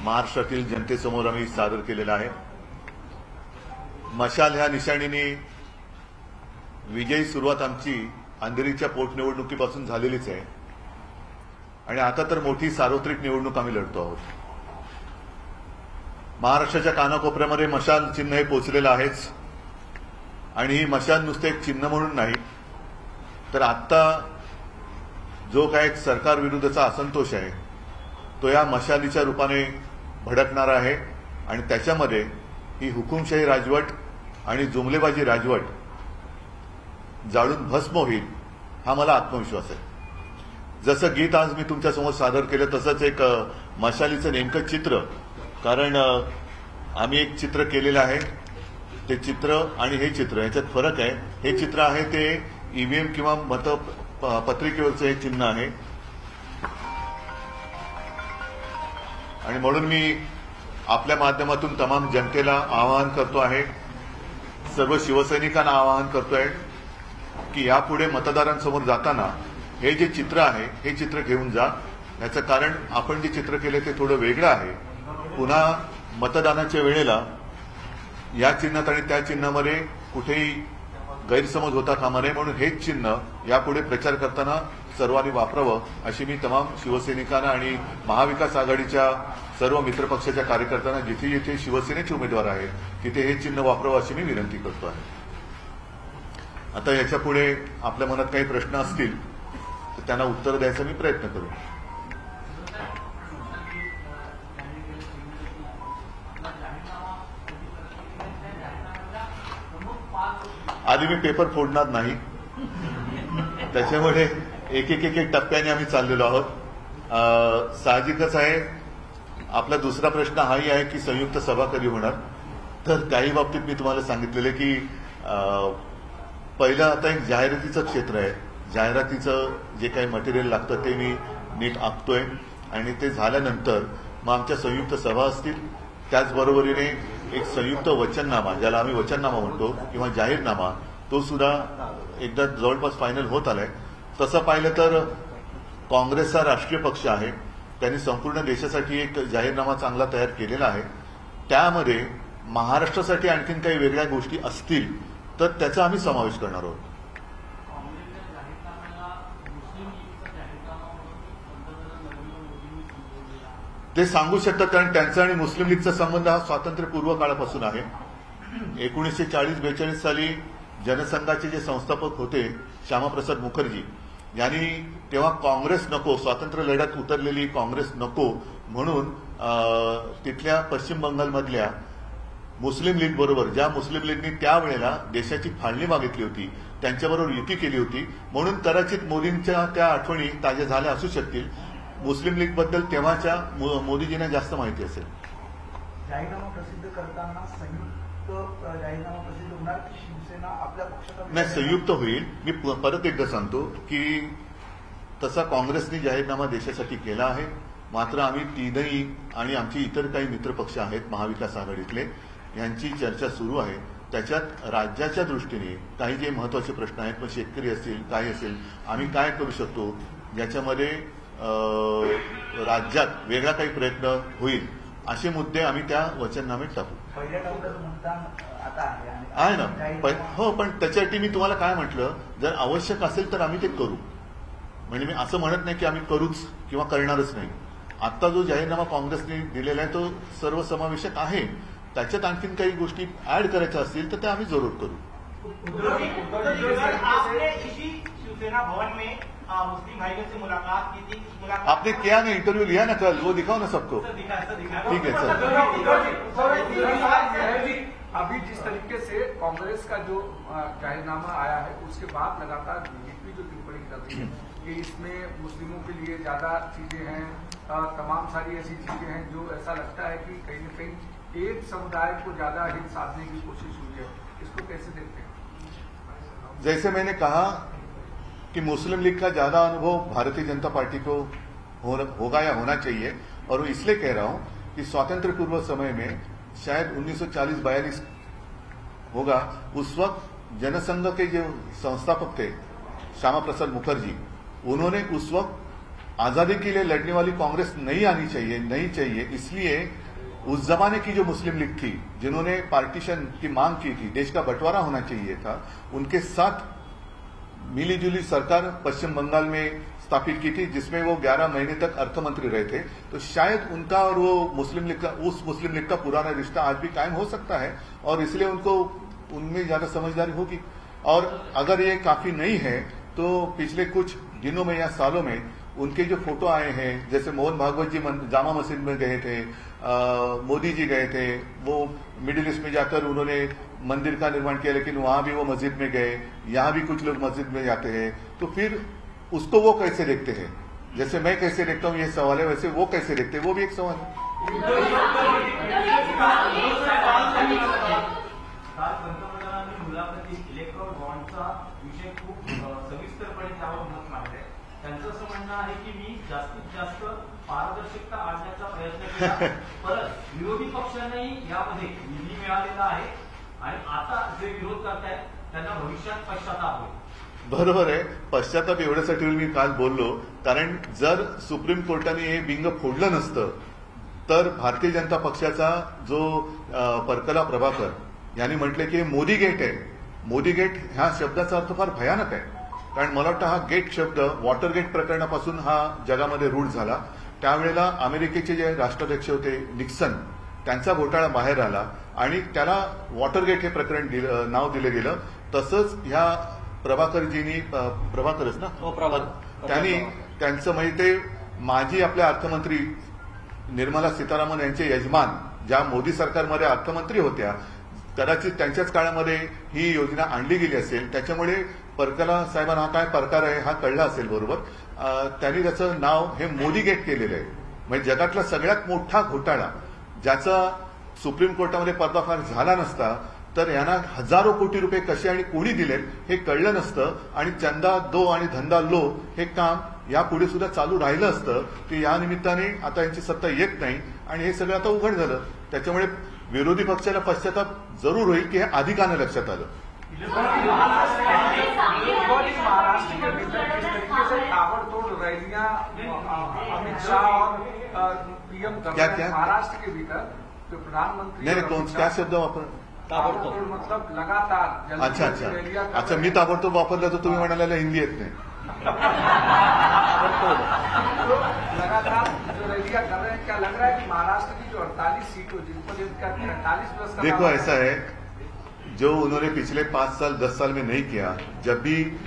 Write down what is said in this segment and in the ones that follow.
महाराष्ट्रातील जनतेसमोर आम्ही सादर केलेला आहे। मशाल ह्या निशाणीने विजयी सुरुवात आमची अंधेरीच्या पोटनिवडणुकीपासून झालेलीच आहे आणि आता तर मोठी सार्वत्रिक निवडणूक आम्ही लढतो आहोत। महाराष्ट्राच्या कानाकोपऱ्यामध्ये मशाल चिन्ह हे पोचलेलं आहेच आणि ही मशाल नुसते एक चिन्ह म्हणून नाही तर आता जो काय सरकार विरुद्धचा असंतोष आहे तो या मशालीच्या रूपाने भडकणार आहे आणि त्याच्यामध्ये ही हुकुमशाही राजवट आणि जुमलेबाजी राजवट जाळून भस्म होईल हा मला आत्मविश्वास आहे। जसं गीत आज मी तुमच्यासमोर सादर केलं तसंच एक मशालीचं नेमकं चित्र, कारण आम्ही एक चित्र केलेलं आहे, ते चित्र आणि हे चित्र याच्यात फरक आहे। हे चित्र आहे ते ईव्हीएम किंवा मतपत्रिकेवरचं हे चिन्ह आहे आणि म्हणून मी आपल्या माध्यमातून तमाम जनतेला आवाहन करतो आहे, सर्व शिवसैनिकांना आवाहन करतोय की यापुढे मतदारांसमोर जाताना हे जे चित्र आहे हे चित्र घेऊन जा। याचं कारण आपण जे चित्र केले ते थोडं वेगळं आहे। पुन्हा मतदानाच्या वेळेला या चिन्हात आणि त्या चिन्हामध्ये कुठेही गैरसमज होता कामा नये म्हणून हेच चिन्ह यापुढे प्रचार करताना सर्वांनी वापरावं अशी मी तमाम शिवसैनिकांना आणि महाविकास आघाडीच्या सर्व मित्रपक्षाच्या कार्यकर्त्यांना जिथे जिथे शिवसेनेचे उमेदवार आहेत तिथे हे चिन्ह वापरावं अशी मी विनंती करतो आहे। आता याच्या पुढे आपल्या मनात काही प्रश्न असतील तर त्यांना उत्तर द्यायचा मी प्रयत्न करू। आधी मी पेपर फोडणार नाही, त्याच्यामुळे एक एक एक एक टप्प्याने आम्ही चाललेलो आहोत। साहजिकच आहे। आपला दुसरा प्रश्न हाही आहे की संयुक्त सभा कधी होणार, तर काही बाबतीत मी तुम्हाला सांगितलेलं की पहिलं आता एक जाहिरातीचं क्षेत्र आहे, जाहिरातीचं जे काही मटेरियल लागतं ते मी नीट आखतोय आणि ते झाल्यानंतर मग आमच्या संयुक्त सभा असतील, त्याचबरोबरीने एक संयुक्त वचननामा ज्याला आम्ही वचननामा म्हणतो किंवा जाहीरनामा तो सुद्धा एकदा जवळपास फायनल होत आलाय। तसं पाहिलं तर काँग्रेसचा राष्ट्रीय पक्ष आहे, त्यांनी संपूर्ण देशासाठी एक जाहीरनामा चांगला तयार केलेला आहे। त्यामध्ये महाराष्ट्रासाठी आणखीन काही वेगळ्या गोष्टी असतील तर त्याचा आम्ही समावेश करणार आहोत। ते सांगू शकतात कारण त्यांचा आणि मुस्लिम लीगचा संबंध हा स्वातंत्र्यपूर्व काळापासून आहे। 1940-42 साली जनसंघाचे जे संस्थापक होते श्यामाप्रसाद मुखर्जी यांनी तेव्हा काँग्रेस नको, स्वातंत्र्य लढ्यात उतरलेली काँग्रेस नको म्हणून तिथल्या पश्चिम बंगालमधल्या मुस्लिम लीग बरोबर, ज्या मुस्लिम लीगनी त्यावेळेला देशाची फाळणी मागितली होती त्यांच्याबरोबर युती केली होती, म्हणून कदाचित मोदींच्या त्या आठवणी ताज्या झाल्या असू शकतील। मुस्लिम लीग बद्दल तेव्हाच्या मोदीजींना जास्त माहिती असेल। जाहीरनामा प्रसिद्ध करताना संयुक्त जाहीरनामा प्रसिद्ध होणार की शिवसेना आपल्या पक्षाचा नाही, संयुक्त होईल। मी परत एकदा सांगतो की तसा काँग्रेसने जाहीरनामा देशासाठी केला आहे, मात्र आम्ही तीनही आणि आमची इतर काही मित्रपक्ष आहेत महाविकास आघाडीतले यांची चर्चा सुरू आहे। त्याच्यात राज्याच्या दृष्टीने काही जे महत्वाचे प्रश्न आहेत, मग शेतकरी असतील काय असेल, आम्ही काय करू शकतो ज्याच्यामध्ये राज्यात वेगळा काही प्रयत्न होईल असे मुद्दे आम्ही त्या वचननाम्यात टाकू। पहिल्या टप्प्यात मतदान आता आहे ना, हो, पण त्याच्यासाठी मी तुम्हाला काय म्हटलं, जर आवश्यक असेल तर आम्ही ते करू। म्हणजे मी असं म्हणत नाही की आम्ही करूच किंवा करणारच नाही। आता जो जाहीरनामा काँग्रेसने दिलेला आहे तो सर्वसमावेशक आहे, त्याच्यात आणखीन काही गोष्टी ऍड करायच्या असतील तर त्या आम्ही जरूर करू। शिवसेना भवन में मुस्लिम भाइयों से मुलाकात की थी, आपने किया ना, इंटरव्यू लिया ना कल, वो दिखाओ ना सबको। ठीक है सर। अभी जिस तरीके से कांग्रेस का जो जाहीरनामा आया है उसके बाद लगातार बीजेपी जो टिप्पणी कर रही है कि इसमें मुस्लिमों के लिए ज्यादा चीजें हैं, तमाम सारी ऐसी चीजें हैं जो ऐसा लगता है कि कहीं न कहीं एक समुदाय को ज्यादा हित साधने की कोशिश हुई है, इसको कैसे देखते हैं? जैसे मैंने कहा कि मुस्लिम लीग का ज्यादा अनुभव भारतीय जनता पार्टी को होगा या होना चाहिए, और वो इसलिए कह रहा हूं कि स्वातंत्र पूर्व समय में शायद 1940-42 होगा, उस वक्त जनसंघ के जो संस्थापक थे श्यामा प्रसाद मुखर्जी, उन्होंने उस वक्त आजादी के लिए लड़ने वाली कांग्रेस नहीं आनी चाहिए, नहीं चाहिए। इसलिए उस जमाने की जो मुस्लिम लीग थी, जिन्होंने पार्टीशन की मांग की थी, देश का बंटवारा होना चाहिए था, उनके साथ मिलीजुली सरकार पश्चिम बंगाल में स्थापित की थी, जिसमें वो 11 महीने तक अर्थमंत्री रहे थे। तो शायद उनका और वो मुस्लिम लीग का, उस मुस्लिम लीग का पुराना रिश्ता आज भी कायम हो सकता है, और इसलिए उनको उनमें ज्यादा समझदारी होगी। और अगर ये काफी नहीं है तो पिछले कुछ दिनों में या सालों में उनके जो फोटो आए हैं, जैसे मोहन भागवत जी जामा मस्जिद में गए थे, मोदी जी गए थे, वो मिडिल ईस्ट में जाकर उन्होंने मंदिर का निर्माण किया, लेकिन वहां भी वो मस्जिद में गए, यहां भी कुछ लोग मस्जिद में जाते हैं। तो फिर उसको वो कैसे देखते हैं? जैसे मैं कैसे देखता हूं ये सवाल है, वैसे वो कैसे देखते हैं, वो भी एक सवाल है। काल पंतप्रधानांनी मुलाखतीत इलेक्ट्रॉल बॉन्डचा विषय खूप सविस्तरपणे त्यावर मत मांडले। त्यांचं असं म्हणणं आहे की मी जास्तीत जास्त पारदर्शकता आणण्याचा प्रयत्न केला, परत विरोधी पक्षांनाही यामध्ये निधी मिळालेला आहे आणि आता जे विरोध करतायत त्यांना भविष्यात पश्चाताप होईल। बरोबर आहे, पश्चाताप एवढ्यासाठी मी काल बोललो, कारण जर सुप्रीम कोर्टाने हे बिंग फोडलं नसतं तर भारतीय जनता पक्षाचा जो परकला प्रभाकर यांनी म्हटले की मोदी गेट आहे, मोदी गेट ह्या शब्दाचा अर्थ फार भयानक आहे। कारण मला वाटतं हा गेट शब्द वॉटरगेट प्रकरणापासून हा जगामध्ये रूढ झाला। त्यावेळेला अमेरिकेचे जे राष्ट्राध्यक्ष होते निक्सन, त्यांचा घोटाळा बाहेर आला आणि त्याला वॉटरगेट हे प्रकरण नाव दिलं गेलं। तसंच ह्या प्रभाकरजींनी, प्रभाकरच ना, त्यांनी त्यांचं म्हणजे ते माजी आपल्या अर्थमंत्री निर्मला सीतारामन यांचे यजमान ज्या मोदी सरकारमध्ये अर्थमंत्री होत्या, कदाचित त्यांच्याच काळामध्ये ही योजना आणली गेली असेल, त्याच्यामुळे परकला साहेबांना हा काय प्रकार आहे हा कळला असेल बरोबर। त्यांनी त्याचं नाव हे मोदी गेट केलेलं आहे। म्हणजे जगातला सगळ्यात मोठा घोटाळा ज्याचा सुप्रीम कोर्टामध्ये पर्दाफाश झाला नसता तर यांना हजारो कोटी रुपये कसे आणि कोणी दिलेत हे कळलं नसतं, आणि चंदा दो आणि धंदा लो हे काम यापुढे सुद्धा चालू राहिलं असतं। ते या निमित्ताने आता यांची सत्ता येत नाही आणि हे सगळं आता उघड झालं। त्याच्यामुळे विरोधी पक्षाला पश्चाताप जरूर होईल की हे आधी का नाही लक्षात आलं। महाराष्ट्र के भीतर किस तरीके से ताबड़तोड़ रैलियां अमित शाह और पीएम कर रहे हैं महाराष्ट्र के भीतर, तो प्रधानमंत्री नहीं कौन क्या शब्द वापर ताबड़तोड़ मतलब लगातार। अच्छा अच्छा अच्छा, मी ताबडतोब वापरला तर तुम्ही म्हणाला हिंदी येत नाही। लगातार जो रैलियां कर रहे हैं, क्या लग रहा है कि महाराष्ट्र की जो 48 सीटों जिन पर 48+ का, देखो ऐसा है, जो उन्होंने पिछले 5 साल 10 साल में नहीं किया, जब भी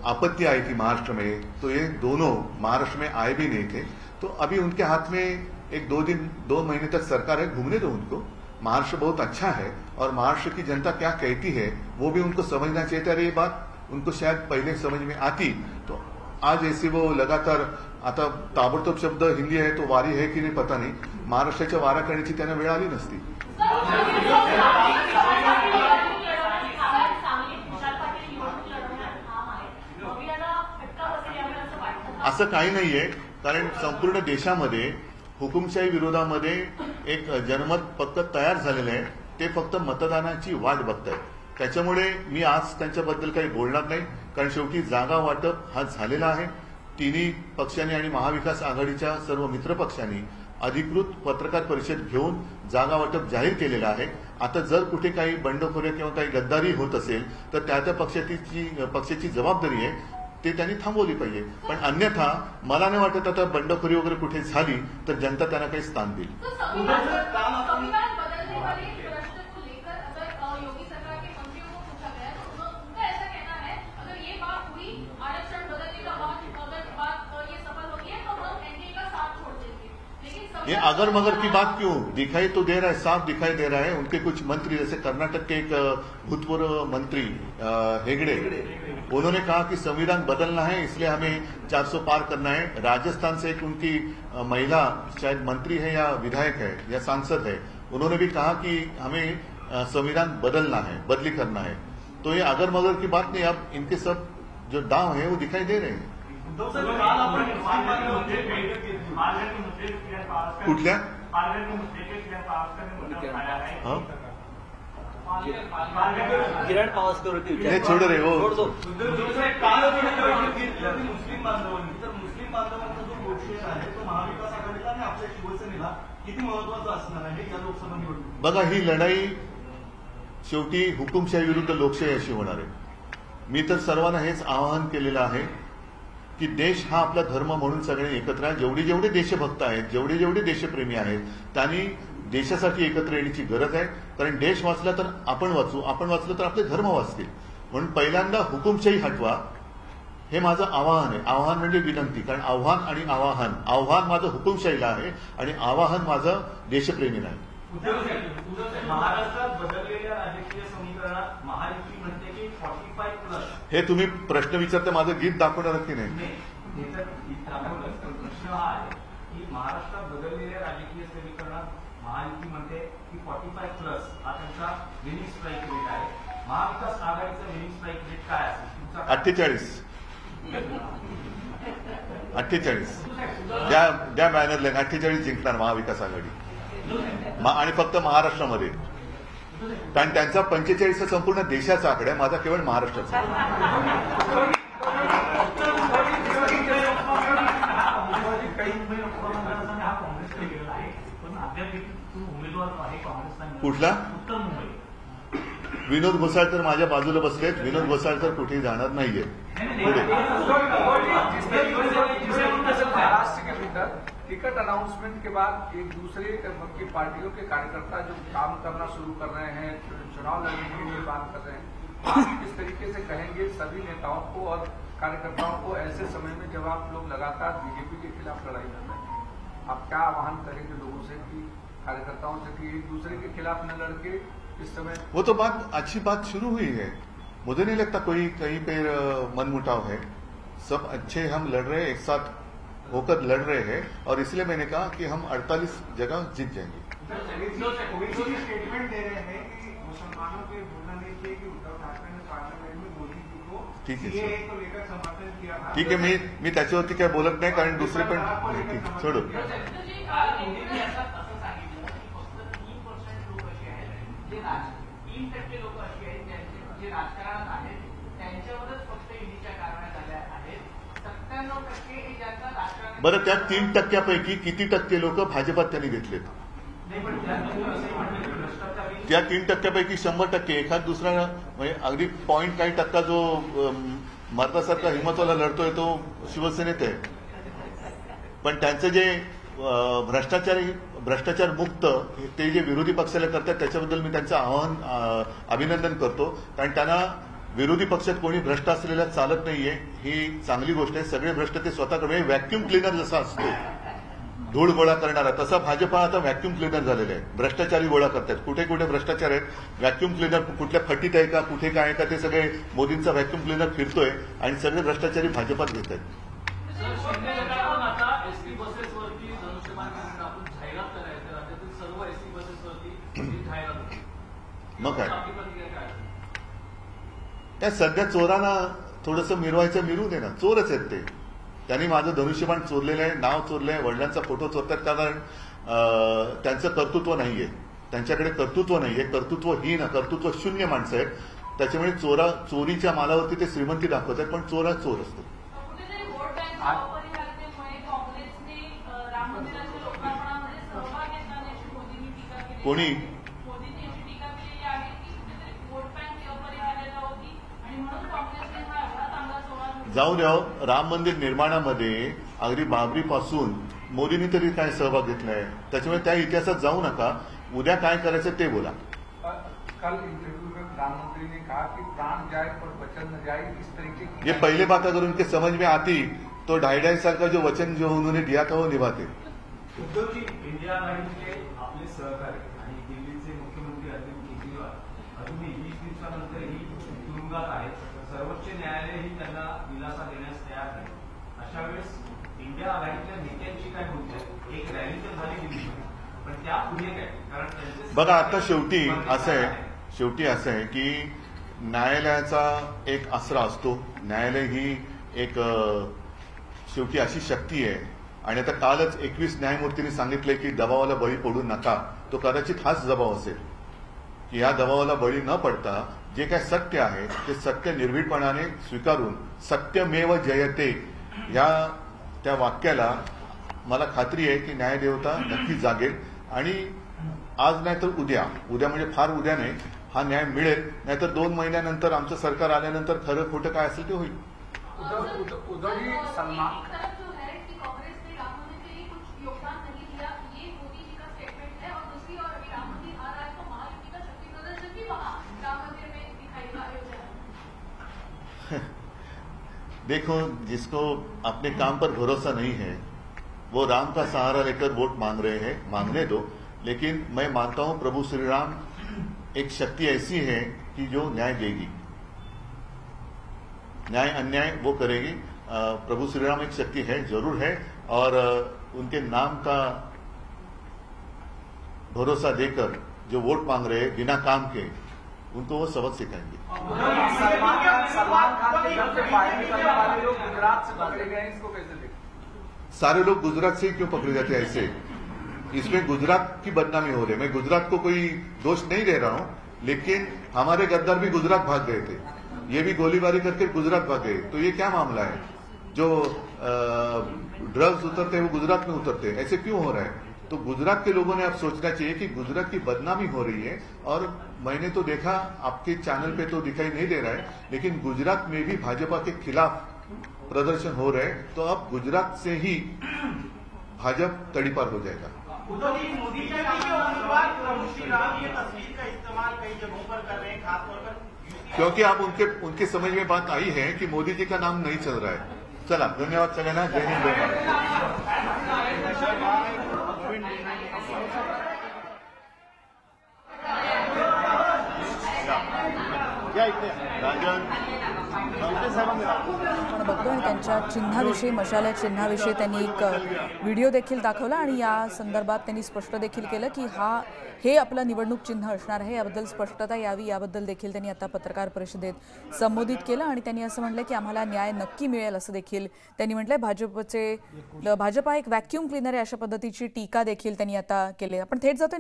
आपत्ति आई थी महाराष्ट्र में तो ये दोनों महाराष्ट्र में आए भी नहीं थे। तो अभी उनके हाथ में एक 2 महीने तक सरकार है, घूमने दो उनको। महाराष्ट्र बहुत अच्छा है और महाराष्ट्र की जनता क्या कहती है वो भी उनको समझना चाहिए। अरे ये बात उनको शायद पहले समझ में आती तो आज ऐसी वो लगातार, आता ताबडतोब शब्द हिंदी आहे तो वारी है की नाही पता नाही, महाराष्ट्राच्या वारा करण्याची त्यांना वेळ आली नसती। असं काही नाहीये, कारण संपूर्ण देशामध्ये हुकुमशाही विरोधामध्ये एक जनमत पक्क तयार झालेलं आहे, ते फक्त मतदानाची वाट बघतायत। त्याच्यामुळे मी आज त्यांच्याबद्दल काही बोलणार नाही, कारण शेवटी जागा वाटप हा झालेला आहे। तिन्ही पक्षांनी आणि महाविकास आघाडीच्या सर्व मित्र पक्षांनी अधिकृत पत्रकार परिषद घेऊन जागा वाटप जाहीर केलेलं आहे। आता जर कुठे काही बंडखोरी किंवा काही गद्दारी होत असेल तर त्या पक्षाची जबाबदारी आहे, ते त्यांनी थांबवली पाहिजे। पण अन्यथा मला नाही वाटत आता बंडखोरी वगैरे कुठे झाली तर जनता त्यांना काही स्थान देईल। ये अगर मगर की बात क्यों, दिखाई तो दे रहा है, साफ दिखाई दे रहा है। उनके कुछ मंत्री, जैसे कर्नाटक के एक भूतपूर्व मंत्री हेगड़े, उन्होंने कहा कि संविधान बदलना है इसलिए हमें 400 पार करना है। राजस्थान से एक उनकी महिला शायद मंत्री है या विधायक है या सांसद है, उन्होंने भी कहा कि हमें संविधान बदलना है, बदली करना है। तो ये अगर मगर की बात नहीं, अब इनके सब जो दाव है वो दिखाई दे रहे हैं। कुठल्या किरण पावसकर होती, नाही छोड रे हो, मुस्लिम बांधवांनी तर मुस्लिम बांधवांचा जो आहे तो महाविकास आघाडीला आणि आपल्या शिवसेनेला किती महत्वाचा असणार आहे या लोकसभा निवडणूक? बघा, ही लढाई शेवटी हुकुमशाही विरुद्ध लोकशाही अशी होणार आहे. मी तर सर्वांना हेच आवाहन केलेलं आहे की देश हा आपला धर्म म्हणून सगळे एकत्र आहे. जेवढे जेवढे देशभक्त आहेत, जेवढे जेवढे देशप्रेमी आहेत, त्यांनी देशासाठी एकत्र येण्याची गरज आहे. कारण देश वाचला तर आपण वाचू, आपण वाचलं तर आपले धर्म वाचतील. म्हणून पहिल्यांदा हुकुमशाही हटवा, हे माझं आवाहन आहे. आवाहन म्हणजे विनंती, कारण आव्हान आणि आव्हान माझं हुकुमशाहीला आहे आणि आवाहन माझं देशप्रेमीला आहे. महाराष्ट्रात बदललेल्या राजकीय समीकरणात महायुती म्हणते की 45+. हे तुम्ही प्रश्न विचारता, माझं गीत दाखवणार की नाही? प्रश्न हा आहे की महाराष्ट्रात बदललेल्या राजकीय समीकरणात महायुती म्हणते की 45+ हा त्यांचा विनिंग स्ट्राईक रेट आहे. महाविकास आघाडीचा विनिंग स्ट्राईक रेट काय असेल? 48. द्या बॅनरला 48 जिंकणार महाविकास आघाडी, आणि फक्त महाराष्ट्रामध्ये. कारण त्यांचा 45 हा संपूर्ण देशाचा आकडा आहे, माझा केवळ महाराष्ट्राचा. कुठला? उत्तर मुंबई. विनोद घोसाळकर माझ्या बाजूला बसलेत. विनोद घोसाळकर कुठेही जाणार नाहीये. पुढे महाराष्ट्र के भीतर टिकट अनाउंसमेंट के बाद एक दूसरे की पार्टियों के कार्यकर्ता जो काम करना शुरू कर रहे हैं, चुनाव लड़ने के लिए बात कर रहे हैं, आप किस तरीके से कहेंगे सभी नेताओं को और कार्यकर्ताओं को ऐसे समय में जब आप लोग लगातार बीजेपी के खिलाफ लड़ाई कर रहे हैं, आप क्या आह्वान करेंगे लोगों से कि कार्यकर्ताओं से कि एक दूसरे के खिलाफ न लड़के इस समय? वो तो अच्छी बात शुरू हुई है. मुझे नहीं लगता कोई कहीं पे मनमुटाव है. सब अच्छे हम लड़ रहे हैं, एक साथ होकर लड़ रहे हैं, और इसलिए मैंने कहा कि हम 48 जगह जीत जाएंगे. स्टेटमेंट दे रहे हैं कि मुसलमानों के बोलना नहीं चाहिए कि उद्धव ठाकरे ने पार्लियामेंट में मोदी जी को ठीक है, सीएए को लेकर समर्थन किया था. ठीक आहे, मी त्याच्यावरती काय बोलत नाही, कारण दुसरे पण ठीक, सोडू. मोदींनी असं सांगितलं की फक्त 3% लोक असे आहेत जे 3% लोक अशी आहेत ज्यांचे जे राजकारणात आहेत त्यांच्यावरच फक्त ईडीच्या कारवाया झाल्या आहेत. 97% हे ज्यांचा राजकारण. बरं, त्या 3% किती टक्के लोक भाजपात त्यांनी घेतलेत? त्या 3% 100%, एखाद दुसरा म्हणजे अगदी पॉईंट काही टक्का जो मर्दासारखा हिंमतवाला लढतोय तो शिवसेनेत आहे. पण त्यांचं जे भ्रष्टाचार मुक्त ते जे विरोधी पक्षाला करतात त्याच्याबद्दल मी त्यांचं अभिनंदन करतो. कारण त्यांना विरोधी पक्षात कोणी भ्रष्ट असलेला चालत नाहीये, ही चांगली गोष्ट आहे. सगळे भ्रष्ट ते स्वतःकडे व्हॅक्यूम क्लिनर जसा असतो धूळ गोळा करणारा, तसा भाजपा आता व्हॅक्यूम क्लिनर झालेला आहे. भ्रष्टाचारी गोळा करतात. कुठे कुठे भ्रष्टाचार आहेत, व्हॅक्यूम क्लिनर कुठल्या फटीत आहे का, कुठे काय आहे का, ते सगळे मोदींचा व्हॅक्यूम क्लिनर फिरतोय आणि सगळे भ्रष्टाचारी भाजपात घेत आहेत. आता एसटी बसेसवरती धनुष्यबाण आपण जाहिरात करायचं, राज्यातील सर्व एसटी बसेसवरती जाहिरात. मग काय, आपली प्रतिक्रिया काय? त्या सध्या चोरांना थोडंसं मिरवायचं, मिरू दे ना. चोरच आहेत ते. त्यांनी माझं धनुष्यबाण चोरलेलं आहे, नाव चोरलं आहे, वडिलांचा फोटो चोरतात, कारण त्यांचं कर्तृत्व नाहीये. त्यांच्याकडे कर्तृत्व नाहीये, कर्तृत्वहीन, कर्तृत्व शून्य माणसं आहेत. त्याच्यामुळे चोरीच्या मालावरती ते श्रीमंती दाखवतात, पण चोर असतो. कोणी जाऊ द्या. राम मंदिर निर्माणामध्ये अगदी बाबरीपासून मोदींनी तरी काय सहभाग घेतलाय, त्याच्यामुळे त्या इतिहासात जाऊ नका. उद्या काय करायचं ते बोला. कल इंटरव्यू में प्रधानमंत्री ने कहा कि प्राण जाए पर वचन न जाए, इस तरीके की ये पहले बात अगर उनके समझ में आती तो 2.5 साल का जो वचन जो उन्होंने दिया था वो निभाते. उद्धवजी, इंडिया आघाडीचे आपले सहकारी आणि दिल्लीचे मुख्यमंत्री अरविंद केजरीवाल अजूनही 20 दिवसानंतरही तुरुंगात आहेत. सर्वोच्च न्यायालयही त्यांना दिलासा देण्यास तयार नाही. अशा वेळेस इंडिया आघाडीच्या नेत्यांची काय भूमिका आहे? एक रॅली तर झाली दिल्ली, पण त्या पुढे काय? कारण त्यांचे बघा, आता शेवटी असं आहे की न्यायालयाचा एक आसरा असतो. न्यायालय ही एक शेवटी अशी शक्ती आहे. आणि आता कालच 21 न्यायमूर्तींनी सांगितलंय की दबावाला बळी पडू नका. तो कदाचित हाच दबाव असेल की या दबावाला बळी न पडता जे काय सत्य आहे ते सत्य निर्भीडपणाने स्वीकारून सत्यमेव जयते या त्या वाक्याला मला खात्री आहे की न्यायदेवता नक्की जागेल आणि आज नाही तर उद्या म्हणजे फार उद्या नाही, हा न्याय मिळेल. नाहीतर 2 महिन्यानंतर आमचं सरकार आल्यानंतर खरं खोटं काय असेल ते होईल. उद्धव जी सलमान जो है कि कांग्रेस ने राम मंदिर के लिए कुछ योगदान नहीं दिया, ये मोदी जी का स्टेटमेंट है. और दूसरी ओर अभी राम मंदिर आ रहा है तो महायुति का शक्ति प्रदर्शन भी वहां राम मंदिर में दिखाई देगा अयोध्या में. देखो, जिसको अपने काम पर भरोसा नहीं है वो राम का सहारा लेकर वोट मांग रहे हैं, मांगने दो. लेकिन मैं मानता हूं प्रभु श्री राम एक शक्ति ऐसी है कि जो न्याय देगी, न्याय अन्याय वो करेगी. प्रभु श्री राम एक शक्ति है, जरूर है, और उनके नाम का भरोसा देकर जो वोट मांग रहे हैं बिना काम के, उनको वो सबक सिखाएंगे. सलमान खान के घर से फायरिंग करने वाले लोग गुजरात से पकड़े गए, इसको कैसे देखते? सारे लोग गुजरात से ही क्यों पकड़े जाते हैं ऐसे? इसमें गुजरात की बदनामी हो रही है. मैं गुजरात को कोई दोष नहीं दे रहा हूं, लेकिन हमारे गद्दार भी गुजरात भाग गए थे, ये भी गोलीबारी करके गुजरात भाग गए. तो ये क्या मामला है? जो ड्रग्स उतरते हैं वो गुजरात में उतरते हैं, ऐसे क्यों हो रहा है? तो गुजरात के लोगों ने अब सोचना चाहिए कि गुजरात की बदनामी हो रही है. और मैंने तो देखा, आपके चैनल पे तो दिखाई नहीं दे रहा है, लेकिन गुजरात में भी भाजपा के खिलाफ प्रदर्शन हो रहे हैं. तो अब गुजरात से ही भाजपा तड़ीपार हो जाएगा. उद्धव जी, मोदी जी के उम्मीदवार प्रभु श्री राम ये तस्वीर का इस्तेमाल कई जगहों पर कर रहे हैं, खासतौर पर क्योंकि आप उनके समझ में बात आई है कि मोदी जी का नाम नहीं चल रहा है. चला, धन्यवाद सगळ्यांना. जय हिंद, जय भारत. राजन आपण बघतो आणि त्यांच्या चिन्हाविषयी, मशाल्या चिन्हाविषयी त्यांनी एक व्हिडिओ देखील दाखवला आणि या संदर्भात त्यांनी स्पष्ट देखील केलं की हे आपलं निवडणूक चिन्ह असणार आहे. याबद्दल स्पष्टता यावी याबद्दल देखील त्यांनी आता पत्रकार परिषदेत संबोधित केलं आणि त्यांनी असं म्हटलं की आम्हाला न्याय नक्की मिळेल असं देखील त्यांनी म्हटलंय. भाजपा एक व्हॅक्यूम क्लीनर आहे अशा पद्धतीची टीका देखील त्यांनी आता केली. आपण थेट जातो